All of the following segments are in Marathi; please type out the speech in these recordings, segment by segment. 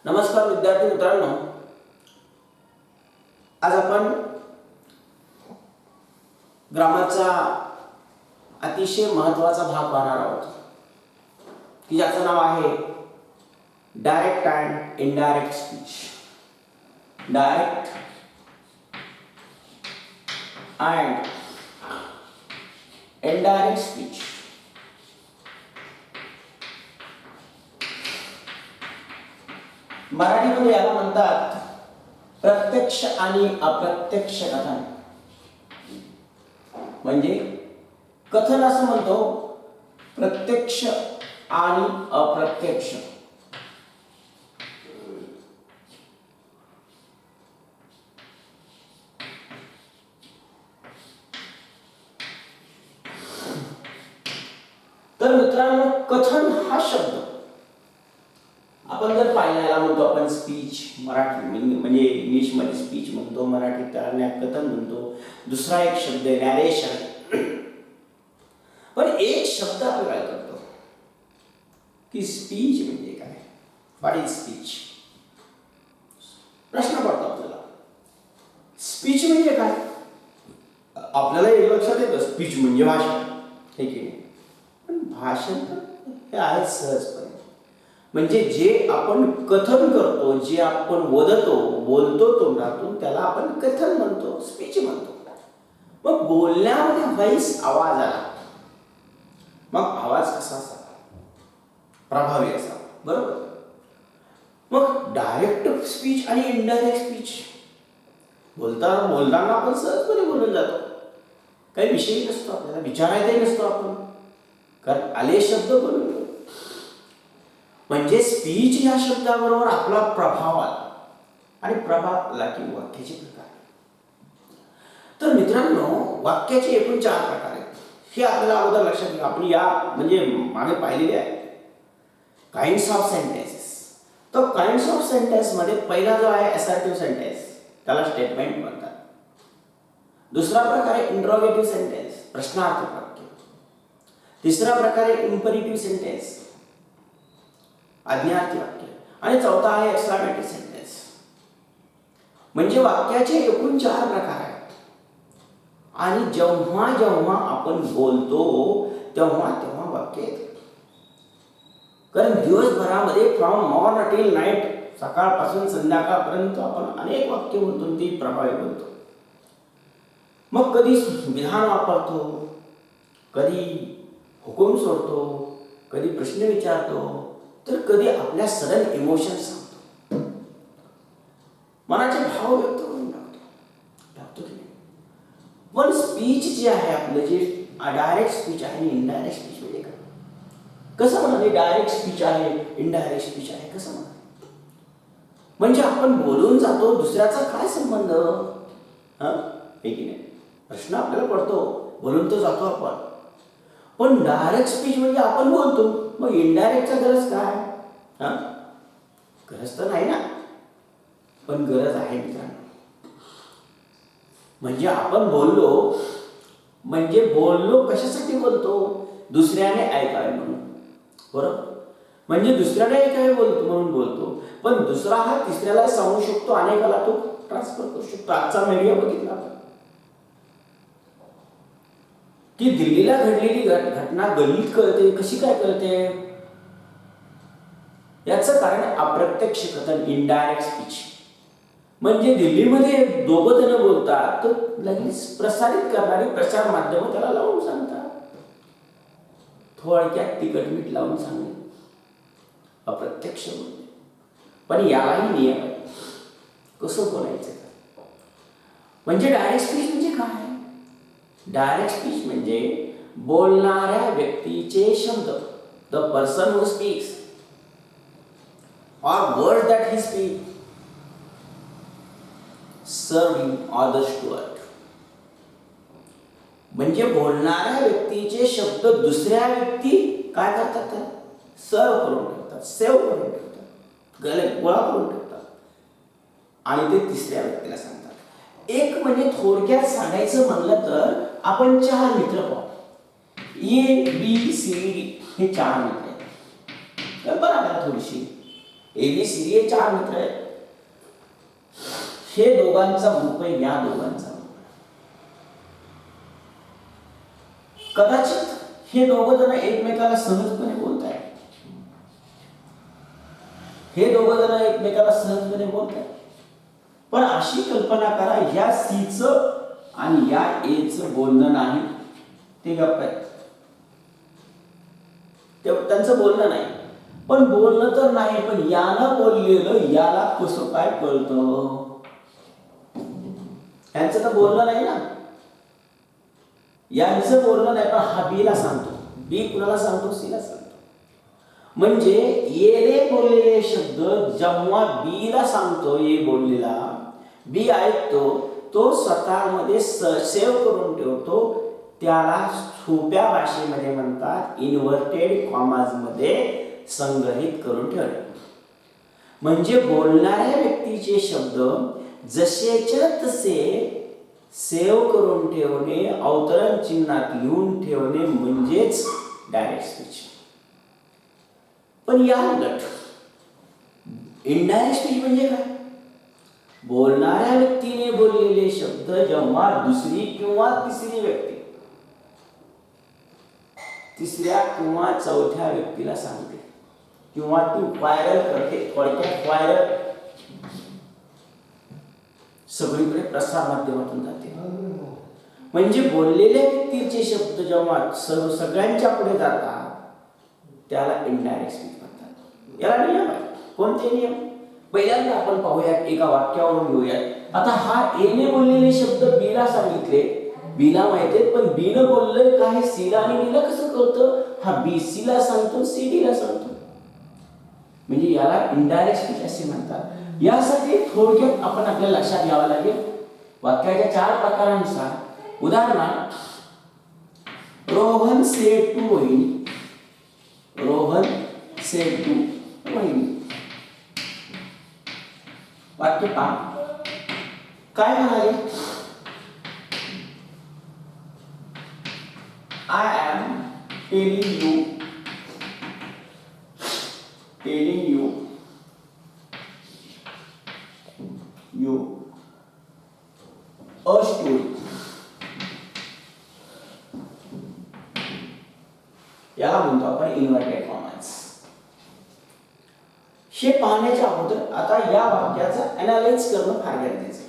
नमस्कार विद्यार्थी मित्रांनो, आज आपण ग्रामरचा अतिशय महत्त्वाचा भाग पाहणार आहोत की ज्याचं नाव आहे direct and indirect speech. Direct and indirect speech. मराठीमध्ये याला म्हणतात प्रत्यक्ष आणि अप्रत्यक्ष कथन. म्हणजे कथन असं म्हणतो प्रत्यक्ष आणि अप्रत्यक्ष. तर मित्रांनो, कथन हा शब्द आपण जर पाहिल्याला म्हणतो आपण स्पीच, मराठी म्हणजे इंग्लिश मध्ये स्पीच म्हणतो, मराठीत त्याला कथन म्हणतो. दुसरा एक शब्द आहे नॅरेशन. पण एक शब्द आपण काय करतो की स्पीच म्हणजे काय, व्हॉट इज स्पीच. प्रश्न पडतो आपल्याला, स्पीच म्हणजे काय. आपल्याला एक लक्षात येतं स्पीच म्हणजे भाषण, हे की नाही. पण भाषण तर हे आहे सहजपणे, म्हणजे जे आपण कथन करतो, जे आपण वदतो, बोलतो तोंडातून, त्याला आपण कथन म्हणतो, स्पीच म्हणतो. मग बोलण्यामध्ये व्हॉइस आवाज आला, मग आवाज कसा असावा, प्रभावी असावा, बरोबर. मग डायरेक्ट स्पीच आणि इनडायरेक्ट स्पीच, बोलताना आपण सहजपणे बोलून जातो, काही विषय नसतो, आपल्याला विचारायचाही नसतो, आपण कारण आले शब्द बोलून. म्हणजे स्पीच या शब्दाबरोबर आपला प्रभाव आला, आणि प्रभाव आला की वाक्याचे प्रकार. तर मित्रांनो, वाक्याचे एकूण 4 प्रकार आहेत, हे आपल्याला अगोदर लक्षात घ्या. आपण या म्हणजे मागे पाहिलेले आहे काइंड्स ऑफ सेंटेन्सेस. तो काइंड्स ऑफ सेंटेन्स मध्ये पहिला जो आहे असर्टिव्ह सेंटेन्स, त्याला स्टेटमेंट म्हणतात. दुसरा प्रकार आहे इंट्रोगेटिव्ह सेंटेन्स, प्रश्नार्थक वाक्य. तिसरा प्रकार आहे इम्परेटिव्ह सेंटेन्स, आज्ञार्थी वाक्य. आणि चौथा आहे एक्सक्लेमेटरी सेंटेन्स. म्हणजे वाक्याचे एकूण 4 प्रकार आहेत. आणि जेव्हा जेव्हा आपण बोलतो तेव्हा तेव्हा वाक्य येतात. कारण दिवसभरामध्ये फ्रॉम मॉर्न टिल नाईट, सकाळपासून संध्याकाळपर्यंत आपण अनेक वाक्य बोलतो, ती प्रभावी बोलतो. मग कधी विधान वापरतो, कधी हुकूम सोडतो, कधी प्रश्न विचारतो, तर कधी आपल्या सडन इमोशन सांगतो, मनाचे भाव व्यक्त करून टाकतो की नाही. पण स्पीच जे आहे आपलं, जे डायरेक्ट स्पीच आहे आणि इनडायरेक्ट स्पीच म्हणजे काय, कसं म्हणाले डायरेक्ट स्पीच आहे, इनडायरेक्ट स्पीच आहे, कसं म्हणाले. म्हणजे आपण बोलून जातो, दुसऱ्याचा काय संबंध, हे की नाही. प्रश्न आपल्याला पडतो, बोलून तर जातो आपण, पण डायरेक्ट स्पीच म्हणजे आपण बोलतो, मग इनडायरेक्टचा गरज काय. गरज तर नाही ना, पण गरज आहे मित्रांनो. म्हणजे आपण बोललो, म्हणजे बोललो कशासाठी बोलतो, दुसऱ्याने ऐकावे म्हणून, बरोबर. म्हणजे दुसऱ्याने ऐकावे बोलतो म्हणून बोलतो, पण दुसरा हा तिसऱ्याला सांगू शकतो, अनेकाला तो ट्रान्सफर करू शकतो. आजचा मीडिया बघितला की दिल्लीला घडलेली घटना गल्लीत कळते, कशी काय कळते. याचं कारण अप्रत्यक्ष कथन, इनडायरेक्ट स्पीच. म्हणजे दिल्लीमध्ये 2 जण बोलतात, तर लगेच प्रसारित करणारी प्रसार माध्यम त्याला लावून सांगतात, थोडक्यात तिखट मीठ लावून सांगणे, अप्रत्यक्ष बोलणे. पण यालाही नियम आहे, कसं बोलायचं. म्हणजे डायरेक्ट स्पीच म्हणजे काय. डायरेक्ट स्पीच म्हणजे बोलणाऱ्या व्यक्तीचे शब्द, the person who speaks or words that he speaks, serving others to it. म्हणजे बोलणाऱ्या व्यक्तीचे शब्द दुसऱ्या व्यक्ती काय करतात, सर्व करून ठेवतात, सेव्ह करून ठेवतात, गोळा करून ठेवतात, आणि ते तिसऱ्या व्यक्तीला सांगतात. एक म्हणजे थोडक्यात सांगायचं म्हणलं तर आपण 4 मित्र पाहू, ए बी सी डी, हे 4 मित्र आहेत. बरं, आपल्याला थोडीशी ABCD हे 4 मित्र आहेत. हे दोघांचा ग्रुप आहे, या दोघांचा. कदाचित हे दोघं जण एकमेकाला सहजपणे बोलतायत. हे दोघं जण एकमेकाला सहजपणे बोलतायत. पण अशी कल्पना करा, ह्या Cचं आणि या Aचं बोलणं नाही, ते गप्प आहेत. त्यांचं बोलणं नाही. पण बोलणं तर नाही, पण यानं बोललेलं याला कसं काय कळतं? यांचं तर बोलणं नाही ना, यांचं बोलणं नाही, पण हा Bला सांगतो. B कुणाला सांगतो? Cला सांगतो. म्हणजे Aने बोललेले शब्द जेव्हा Bला सांगतो, A बोललेला, B ऐकतो, तो स्वतःमध्ये सेव्ह करून ठेवतो. त्याला सोप्या भाषेमध्ये म्हणतात इन्व्हर्टेड कॉमाज मध्ये संग्रहित करून ठेवणे. म्हणजे बोलणाऱ्या व्यक्तीचे शब्द जसेच्या तसे सेव्ह करून ठेवणे, अवतरण चिन्हात लिहून ठेवणे म्हणजेच डायरेक्ट स्पीच. पण या उलट इनडायरेक्ट स्पीच म्हणजे काय? बोलणाऱ्या व्यक्तीने बोललेले शब्द जेव्हा दुसरी किंवा तिसरी व्यक्ती, तिसऱ्या किंवा चौथ्या व्यक्तीला सांगते किंवा ती व्हायरल करते, थोडक्यात व्हायरल सगळीकडे प्रसार माध्यमातून जाते. म्हणजे बोललेल्या व्यक्तीचे शब्द जेव्हा सगळ्यांच्या पुढे जातात त्याला इनडायरेक्ट स्पीच म्हणतात. याला नियम आहे. कोणते नियम? पहिल्यांदा आपण पाहूयात, एका वाक्यावरून घेऊयात. आता हा Aने बोललेले शब्द Bला सांगितले, Bला माहिती आहेत, पण Bनं बोललं काय Cला आणि Dला कसं कळतं? हा B Cला सांगतो, C Dला सांगतो. म्हणजे याला इनडायरेक्ट स्पीच असे म्हणतात. यासाठी थोडक्यात आपण आपल्या लक्षात घ्यावं लागेल वाक्याच्या 4 प्रकारांनुसार. उदाहरणार्थ, रोहन सेड टू वहिनी. रोहन सेड टू वहिनी. वाक्य पहा, काय म्हणाले? I am telling you a story. याला म्हणतो आपण इन्व्हर्टेड कॉमाज. हे पाहण्याच्या अगोदर आता या वाक्याचं अनालाइज करणं फार गरजेचं आहे.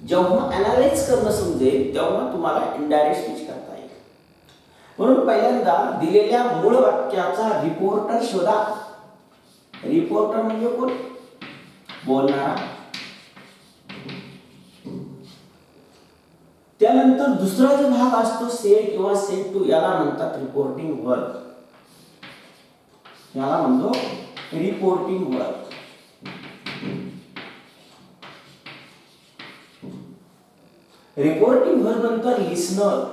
जेव्हा अनालाइज करणं समजेल तेव्हा तुम्हाला इनडायरेक्ट स्पीच करता येईल. म्हणून पहिल्यांदा दिलेल्या मूळ वाक्याचा रिपोर्टर शोधा. रिपोर्टर म्हणजे कोण? बोलणारा. त्यानंतर दुसरा जो भाग असतो सेड किंवा सेड टू, याला म्हणतात रिपोर्टिंग वर्ब. याला म्हणतो रिपोर्टिंग वर्ब. रिपोर्टिंग वर्ब नंतर लिसनर.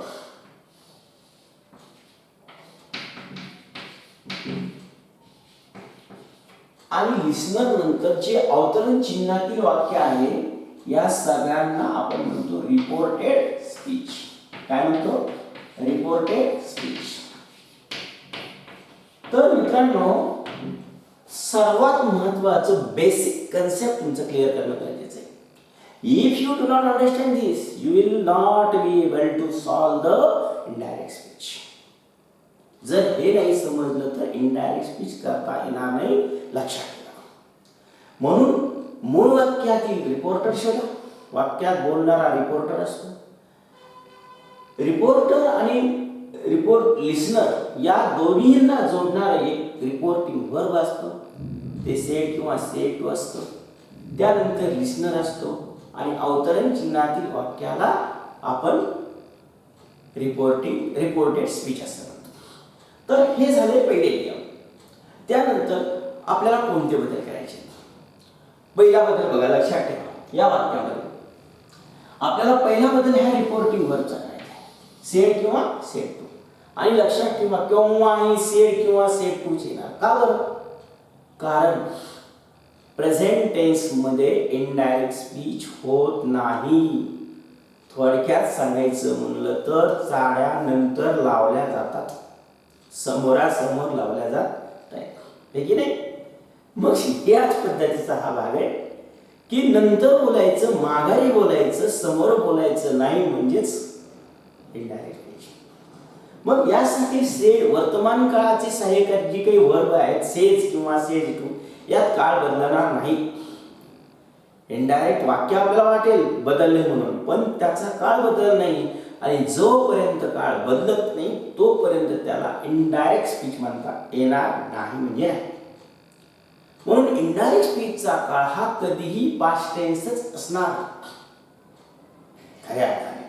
आणि लिसनर नंतर जे अवतरण चिन्हातील वाक्य आहे या सगळ्यांना आपण म्हणतो रिपोर्टेड स्पीच. काय म्हणतो? Reported speech. तर मित्रांनो, सर्वात महत्त्वाचं बेसिक कन्सेप्ट तुमचं क्लिअर करणं गरजेचं आहे. If you do not understand this, you will not be able to solve the indirect speech. जर हे नाही समजलं तर इनडायरेक्ट स्पीच करता येणार नाही, लक्षात ठेवा. म्हणून मूळ वाक्यातील रिपोर्टर शोधा. वाक्यात बोलणारा रिपोर्टर असतो. रिपोर्टर आणि लिसनर या दोन्हींना जोडणारं एक रिपोर्टिंग वर्ब असतो. ते सेड किंवा सेड टू असतं. त्यानंतर लिसनर असतो आणि अवतरण चिन्हातील वाक्याला आपण रिपोर्टेड स्पीच असं म्हणतो. तर हे झाले पहिले नियम. त्यानंतर आपल्याला कोणते बदल करायचे? पहिला बदल बघा, लक्षात ठेवा. या वाक्यामध्ये आपल्याला पहिला बदल ह्या रिपोर्टिंग वर्बचा करायचा आहे, सेड किंवा सेड टू. आणि लक्षात ठेवा, केव्हाही सेड किंवा सेड टूच येणार. का बरं? कारण प्रेझेंट टेन्स मध्ये इनडायरेक्ट स्पीच होत नाही. थोडक्यात सांगायचं म्हणलं तर चाड्या नंतर लावल्या जातात, समोरासमोर लावल्या जात नाही, हे की नाही? मग याच पद्धतीचा हा भाग आहे की नंतर बोलायचं, माघारी बोलायचं, समोर बोलायचं नाही, म्हणजेच इनडायरेक्ट स्पीच. मग यासाठी सेड वर्तमान काळाचे सहाय्यक जी काही वर्ब आहेत, सेज किंवा सेज टू, यात काळ बदलणार नाही. इनडायरेक्ट वाक्य आपल्याला वाटेल बदलले म्हणून, पण त्याचा काळ बदलत नाही. आणि जोपर्यंत काळ बदलत नाही तोपर्यंत त्याला इनडायरेक्ट स्पीच म्हणता येणार नाही, म्हणजे नाही. म्हणून इनडायरेक्ट स्पीचचा काळ हा कधीही पास्ट टेन्सच असणार खऱ्या अर्थाने.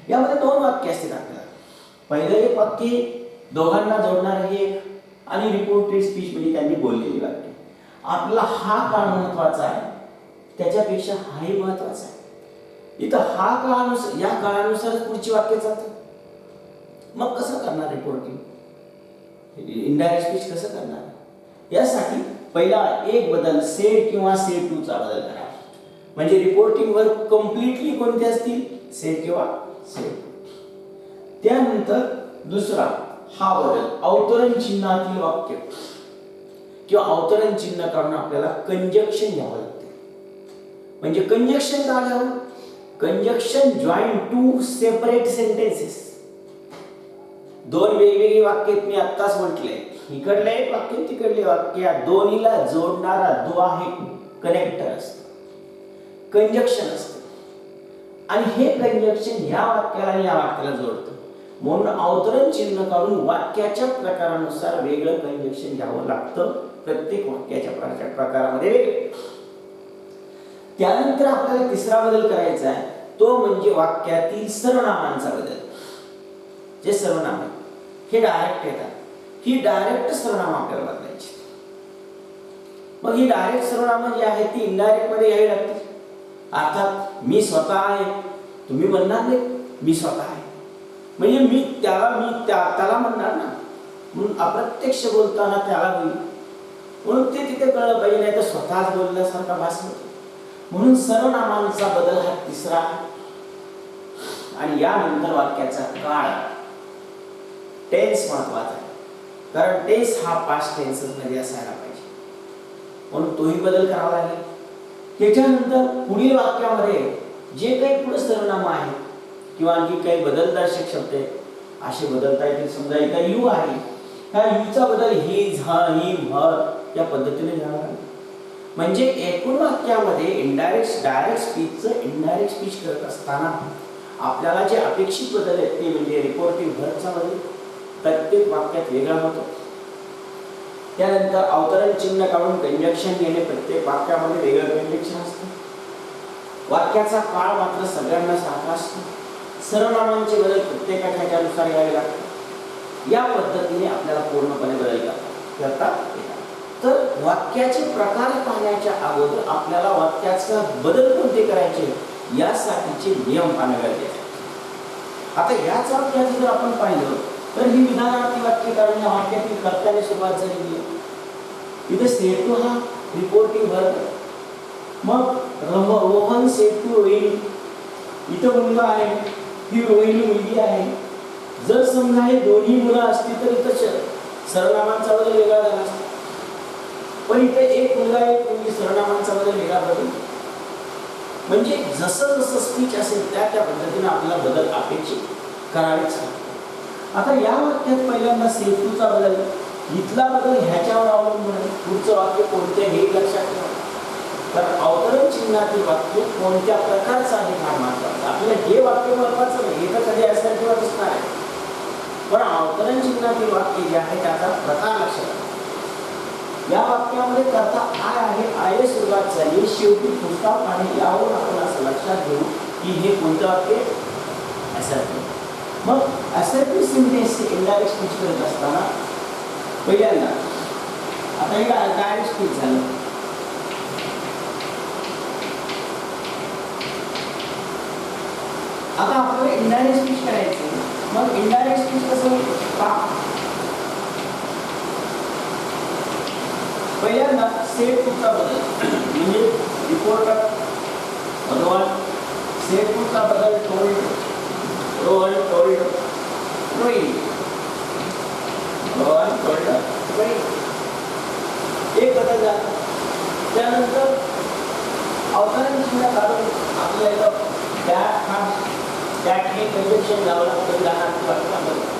यामध्ये दोन वाक्य असतील आपल्याला. पहिलं एक वाक्य दोघांना जोडणार हे एक, आणि रिपोर्टेड स्पीच म्हणजे त्यांनी बोललेली वाक्य. आपला हा काळ महत्वाचा आहे, त्याच्यापेक्षा हाही महत्वाचा आहे. इथं हा काळानुसार, या काळानुसारच पुढची वाक्य चालतात. मग कसं करणार रिपोर्टिंग, इनडायरेक्ट स्पीच कसं करणार? यासाठी पहिला एक बदल सेड किंवा सेड टू चा बदल करा. म्हणजे रिपोर्टिंग वर कम्प्लिटली कोणते असतील, सेड किंवा सेड टू. त्यानंतर दुसरा हा बदल अवतरण चिन्हातील वाक्य किंवा अवतरण चिन्ह काढून आपल्याला कंजक्शन घ्यावं लागते. म्हणजे कंजक्शन का घ्यावं? Conjunction join to separate sentences. दोन वेगवेगळी वाक्य मी आत्ताच म्हटले, इकडले एक वाक्य तिकडले वाक्य, या दोन्हीला जोडणारा जो आहे कनेक्टर असतो, कंजक्शन असतं. आणि हे कंजक्शन या वाक्याला आणि या वाक्याला जोडतं. म्हणून अवतरण चिन्ह काढून वाक्याच्या प्रकारानुसार वेगळं कंजक्शन घ्यावं लागतं, प्रत्येक वाक्याच्या प्रकारामध्ये वेगळे. त्यानंतर आपल्याला तिसरा बदल करायचा आहे, तो म्हणजे वाक्यातील सर्वनामांचा बदल. जे सर्वनाम हे डायरेक्ट येतात, ही डायरेक्ट सर्वनाम आपल्याला बदलायची. मग ही डायरेक्ट सर्वनाम जी आहेत ती इनडायरेक्ट मध्ये यावी लागतील. अर्थात मी स्वतः आहे, तुम्ही म्हणणार नाही मी स्वतः आहे, म्हणजे मी त्याला म्हणणार ना, म्हणून अप्रत्यक्ष बोलताना त्याला होईल, म्हणून ते तिथे कळलं पाहिजे, नाही तर स्वतःच बोलल्यासारखा भास होतो. म्हणून सर्वनामांचा बदल हा तिसरा. आणि यानंतर वाक्याचा काळ, टेन्स महत्वाचा आहे, कारण टेन्स हा पास्ट टेन्स मध्ये असायला पाहिजे, म्हणून तोही बदल करावा लागेल. त्याच्यानंतर पुढील वाक्यामध्ये जे काही पुढे सर्वनाम आहे किंवा आणखी काही बदलदर्शक शब्द आहेत असे बदलता येतील. समजा इथं यू आहे, ह्या यूचा बदल ही, झ, हिम, हर या पद्धतीने झाला. म्हणजे एकूण वाक्यामध्ये इनडायरेक्ट डायरेक्ट स्पीचचं इनडायरेक्ट स्पीच करत असताना आपल्याला जे अपेक्षित बदल आहेत ते म्हणजे रिपोर्टिंग व्हर्बचा बदल प्रत्येक वाक्यात वेगळा होतो. त्यानंतर अवतरण चिन्ह काढून कंजक्शन घेणे, प्रत्येक वाक्यामध्ये वेगळं कंजक्शन असतं. वाक्याचा काळ मात्र सगळ्यांना सारखा असतो. सर्वनामांचे बदल प्रत्येकाच्या ह्याच्यानुसार यावे लागतात. या पद्धतीने आपल्याला पूर्णपणे बदल करता येतात. तर वाक्याचे प्रकार पाहण्याच्या अगोदर आपल्याला वाक्याचा बदल कोणते करायचे यासाठीचे नियम पाहणे गरजेचे आहे. आता याच वाक्याचं जर आपण पाहिलं तर ही विधानार्थी वाक्य काढून या वाक्यातील कर्त्याने सुरुवात झालेली आहे. इथे सेड टू हा रिपोर्टिंग व्हर्ब, मग रोहन सेड टू रोहिणी, इथं मुलगा आहे, ही रोहिणी मुलगी आहे. जर समजा हे दोन्ही मुलं असतील तर इथं सर्वनामांचा बदल वेगळा झाला असता, पण इथे एक मुलगा एक मुलगी, सर्वनामांचा बदल वेगळा बदल. म्हणजे जसं जसं स्पीच असेल त्या त्या पद्धतीने आपल्याला बदल अपेक्षित करावेच लागतात. आता या वाक्यात पहिल्यांदा सेतूचा बदल, इथला बदल ह्याच्यावर अवलंबून आहे पुढचं वाक्य कोणते हे लक्षात ठेवा. तर अवतरण चिन्हातील वाक्य कोणत्या प्रकारचं आहे हा महत्वाचा. आपल्याला हे वाक्य महत्वाचं नाही, हे तर कधी असणार किंवा दिसणार आहे, पण अवतरण चिन्हातील वाक्य जे आहे त्याचा प्रकार लक्षात. या वाक्यामध्ये कर्ता आय आहे, आय सुरुवात झाली, शेवटी पुस्तक आणि यावरून आपण असं लक्षात घेऊ की हे कोणतं वाक्य असर्टिव्ह. मग असर्टिव्ह सिंटेन्स इनडायरेक्ट स्पीच करत असताना पहिल्यांदा आता हे डायरेक्ट स्पीच झालं. आता आपल्याला इनडायरेक्ट स्पीच करायचं. मग इनडायरेक्ट स्पीच कसं पहा. पहिल्यांदा सेड टूचा बदल म्हणजे रिपोर्टर भगवान, सेड टूचा बदल टोल्ड, रोहन टोल्ड रोहिणी, भगवान टोल्ड रोहिणी. एक बदल झाला. त्यानंतर अवतरण चिन्ह काढून आपल्याला इथं त्या कंजक्शन लावला उदाहरणार्थ वाक्यामध्ये.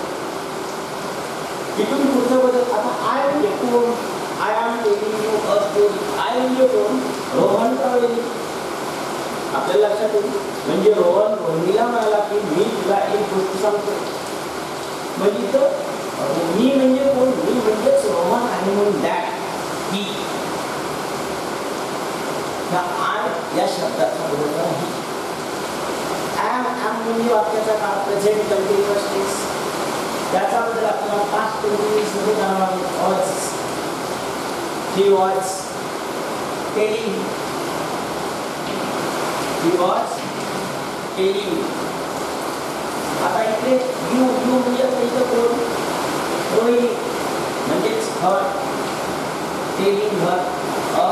इथून पुढचा बदल आता आय म्हणजे कोण, I am telling you a story. I म्हणजे कोण, रोहन ट्रॅव्हलिंग. आपल्याला लक्षात येईल म्हणजे रोहनीला म्हणाला की मी तुला एक गोष्ट सांगतो. म्हणजे इथं मी म्हणजे कोण, मी म्हणजेच रोहन आहे म्हणून दॅट ही ह्या आय या शब्दाचा बदल आहे. एम म्हणजे वाक्याचा काळ प्रेझेंट कंटिन्युअस टेन्स. त्याचा बदल आपल्याला पास्ट कंटिन्युअस मध्ये करावा लागेल. Was, he was telling, he was telling. आता इथे यू म्हणजे इथं कोण, रोहिणी म्हणजेच हर, टेलिंग हर अ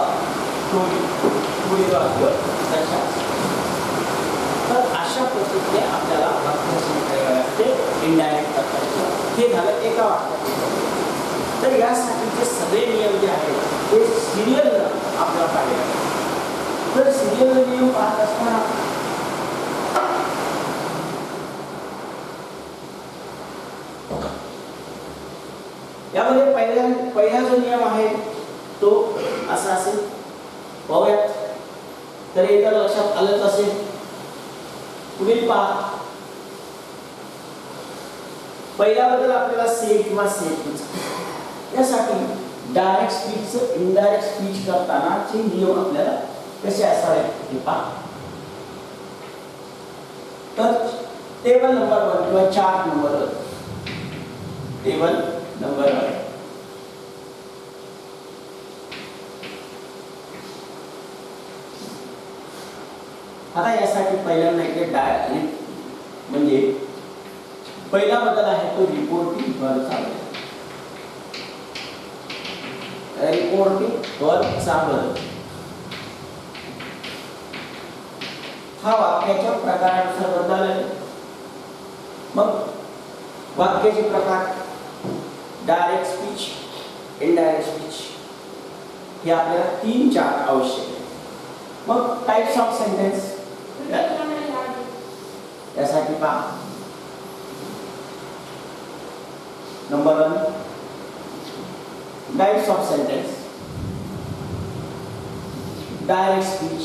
स्टोरी, पुढील वाक्य तशाच. तर अशा पद्धतीने आपल्याला वाक्यरचना करावी लागते इनडायरेक्ट प्रकारचं. हे झालं एका वाक्यात. तर यासाठीचे सगळे नियम जे आहेत ते सिरियलनं आपल्याला पाहावे लागतात. तर सिरियल नियम पाहत असताना यामध्ये पहिला जो नियम आहे तो असा असेल, पाहूयात. तर हे तर लक्षात आलंच असेल. पुढील पहा, पहिला बदल आपल्याला से किंवा सेट यासाठी डायरेक्ट स्पीचचं इनडायरेक्ट स्पीच करतानाचे नियम आपल्याला कसे असावे हे पहा. तर टेबल नंबर 1 किंवा चार्ट नंबर 1, टेबल नंबर 1. आता यासाठी पहिल्यांदा इथे डायरेक्ट म्हणजे पहिला बदल आहे तो रिपोर्टिंग वरचा बदल. रिपोर्टिंग वरचा बदल हा वाक्याच्या प्रकारानुसार बदल आहे. मग वाक्याचे प्रकार डायरेक्ट स्पीच, इनडायरेक्ट स्पीच हे आपल्याला 3-4 आवश्यक आहे. मग टाइप्स ऑफ सेंटेन्स यासाठी पहा. Number 1 types of sentence, direct speech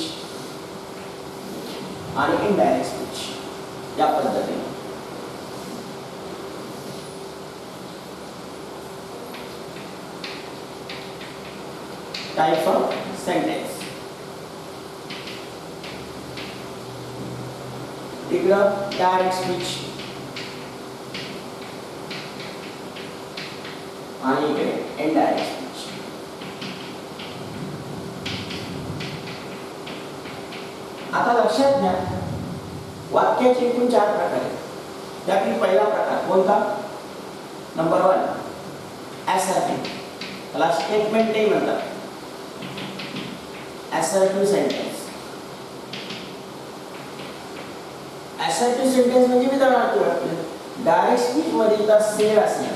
आणि इनडायरेक्ट स्पीच या पद्धतीने. टाइप्स ऑफ सेंटेन्स इकडं डायरेक्ट स्पीच आणि इकडे इनडायरेक्ट स्पीच. आता लक्षात घ्या वाक्याचे एकूण 4 प्रकार आहेत. त्यातील पहिला प्रकार कोणता, नंबर 1 असर्टिव्ह. त्याला स्टेटमेंट नाही म्हणतात, असर्टिव्ह सेंटेन्स. असर्टिव्ह सेंटेन्स म्हणजे मी त्याला डायरेक्ट स्पीच मध्ये जर सेड असेल,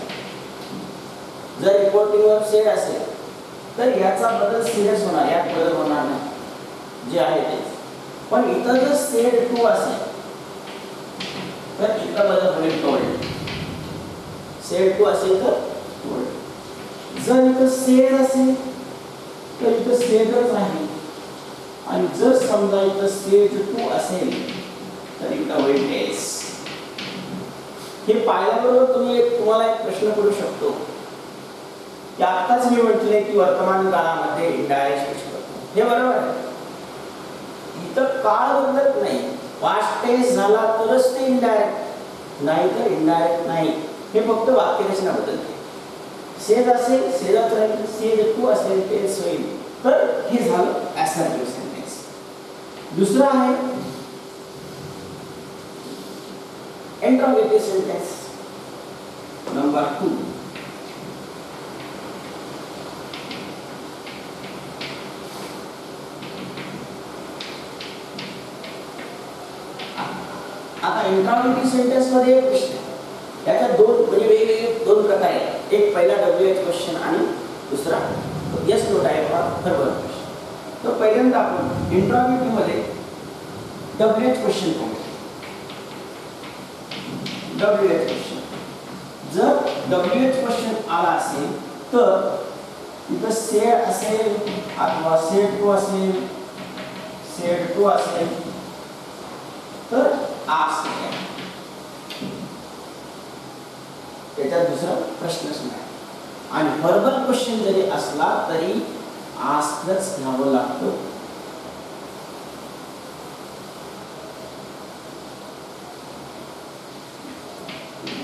जर रिपोर्टिंग वर सेड असेल तर याचा बदल सिरियस होणार, यात बदल होणार नाही जे आहे ते. पण इथं जर सेड टू असेल तर इथं बदल होईल टोल्ड. सेड टू असेल तर टोल्ड. जर इथं सेड असेल तर इथं सेडच आहे. आणि जर समजा इथं सेड टू असेल तर इथं होईल टेस. हे पाहिल्याबरोबर तुम्हाला एक प्रश्न पडू शकतो की आताच मी म्हटले की वर्तमान काळामध्ये इनडायरेक्ट स्पीच करतो, हे बरोबर आहे. इथं काळ बदलत नाही, पास्ट टेन्स झाला तरच ते इनडायरेक्ट, नाही तर इनडायरेक्ट नाही. हे फक्त वाक्यरचना बदलते. सेज असेल सेजच राहील, सेज टू असेल टेन्स होईल. तर हे झालं असर्टिव्ह सेंटेन्स. दुसरा आहे इंट्रोगेटिव्ह सेंटेन्स नंबर 2. आता इंट्रोगेटिव्ह सेंटेन्स मध्ये एक प्रश्न, याच्या दोन म्हणजे वेगवेगळे 2 प्रकार आहेत. एक पहिला WH क्वेश्चन आणि दुसरा येस नो टाइप बरोबर क्वेश्चन. तर पहिल्यांदा आपण इंट्रोगेटिव्ह मध्ये WH क्वेश्चन पाहू. WH क्वेश्चन जर WH क्वेश्चन आला असेल तर इथं सेड असेल अथवा सेड टू असेल, सेड टू असेल तर आस्क आहे. त्याच्यात दुसरा प्रश्नच नाही. आणि व्हर्बल क्वेश्चन जरी असला तरी आस्कच घ्यावं लागतं.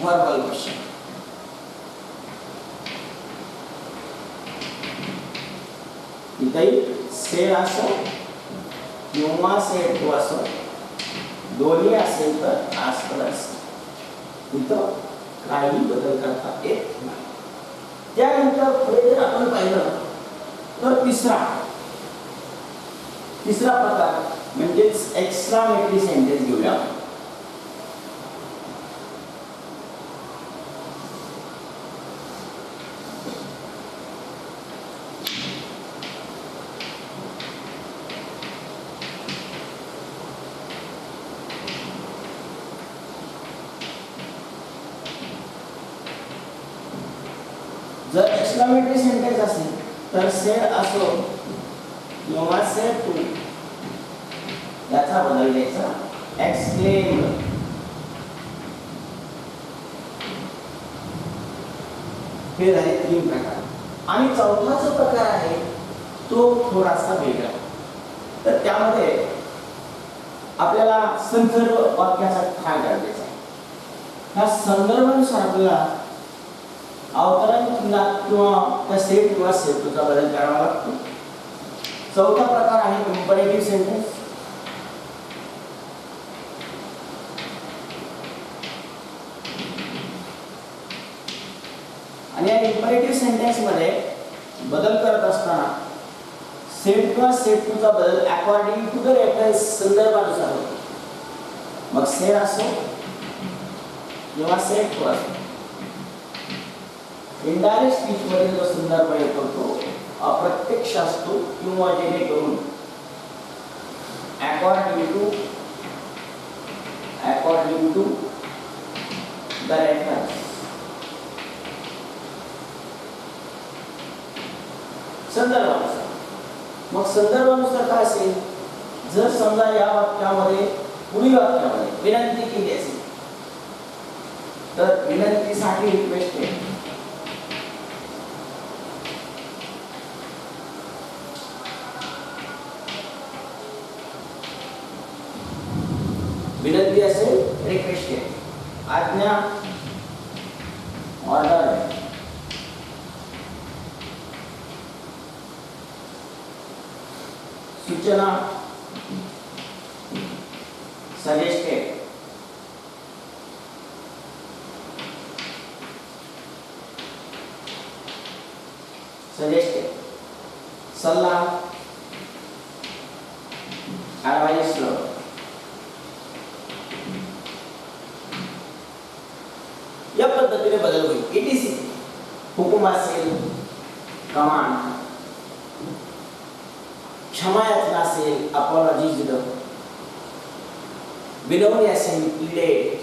व्हर्बल क्वेश्चन इथेही सेड असो किंवा सेड टू असो दोन्ही असेल तर आस्क असेल. इथं काही बदल करता येत नाही. त्यानंतर पुढे जर आपण पाहिलं तर तिसरा प्रकार म्हणजेच एक्सक्लामेटरी सेंटेन्स घेऊया. जर एक्सक्लामेटरी सेंटेन्स असेल तर सेड असो किंवा सेड टू याचा बदल द्यायचा एक्सक्लेम. हे झाले तीन प्रकार. आणि चौथा जो प्रकार आहे तो थोडासा वेगळा. तर त्यामध्ये आपल्याला संदर्भ वाक्याचा ठाण काढायचा आहे. ह्या संदर्भानुसार आपल्याला अवतरण चिन्हात किंवा त्या सेट किंवा सेटूचा बदल करावा लागतो. चौथा प्रकार आहे कंपॅरेटिव्ह सेंटेन्स. आणि या कंपॅरेटिव्ह सेंटेन्स मध्ये बदल करत असताना सेट किंवा सेटूचा बदल अकॉर्डिंग टू द रेफरन्स संदर्भानुसार होतो. मग सेट असो किंवा सेट टू असो. इनडायरेक्ट स्पीच मध्ये जो संदर्भ येतो तो अप्रत्यक्ष असतो किंवा जेणेकरून अकॉर्डिंग टू द रेफरन्स संदर्भानुसार. मग संदर्भानुसार काय असेल? जर समजा या वाक्यामध्ये पुढील वाक्यामध्ये विनंती केली असेल तर विनंतीसाठी रिक्वेस्ट आहे. विनंती असेल रिक्वेस्ट आहे. आज्ञा ऑर्डर आहे. सूचना सजेस्टेड. सल्ला ॲडवाइस. या पद्धतीने बदल होईल. ETC हुकूम असेल कमांड, क्षमा याचना असेल अपॉलॉजीज, विनवणी असेल प्लीडेड.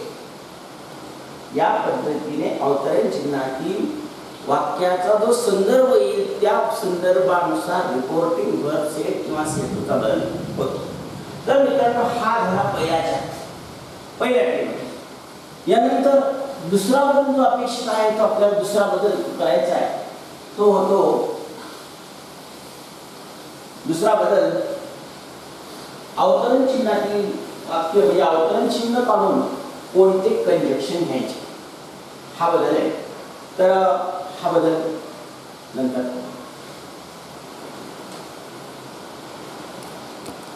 या पद्धतीने अवतरण चिन्हातील वाक्याचा जो संदर्भ येईल त्या संदर्भानुसार रिपोर्टिंग वर्ब सेट किंवा सेटूचा बदल होतो. तर मित्रांनो हा झाला पहिल्या टेबल. यानंतर दुसरा बदल जो अपेक्षित आहे तो आपल्याला दुसरा बदल करायचा आहे तो होतो दुसरा बदल अवतरण चिन्हातील वाक्य म्हणजे अवतरण चिन्ह काढून कोणते कंजक्शन घ्यायचे हा बदल आहे. तर हा बदल नंतर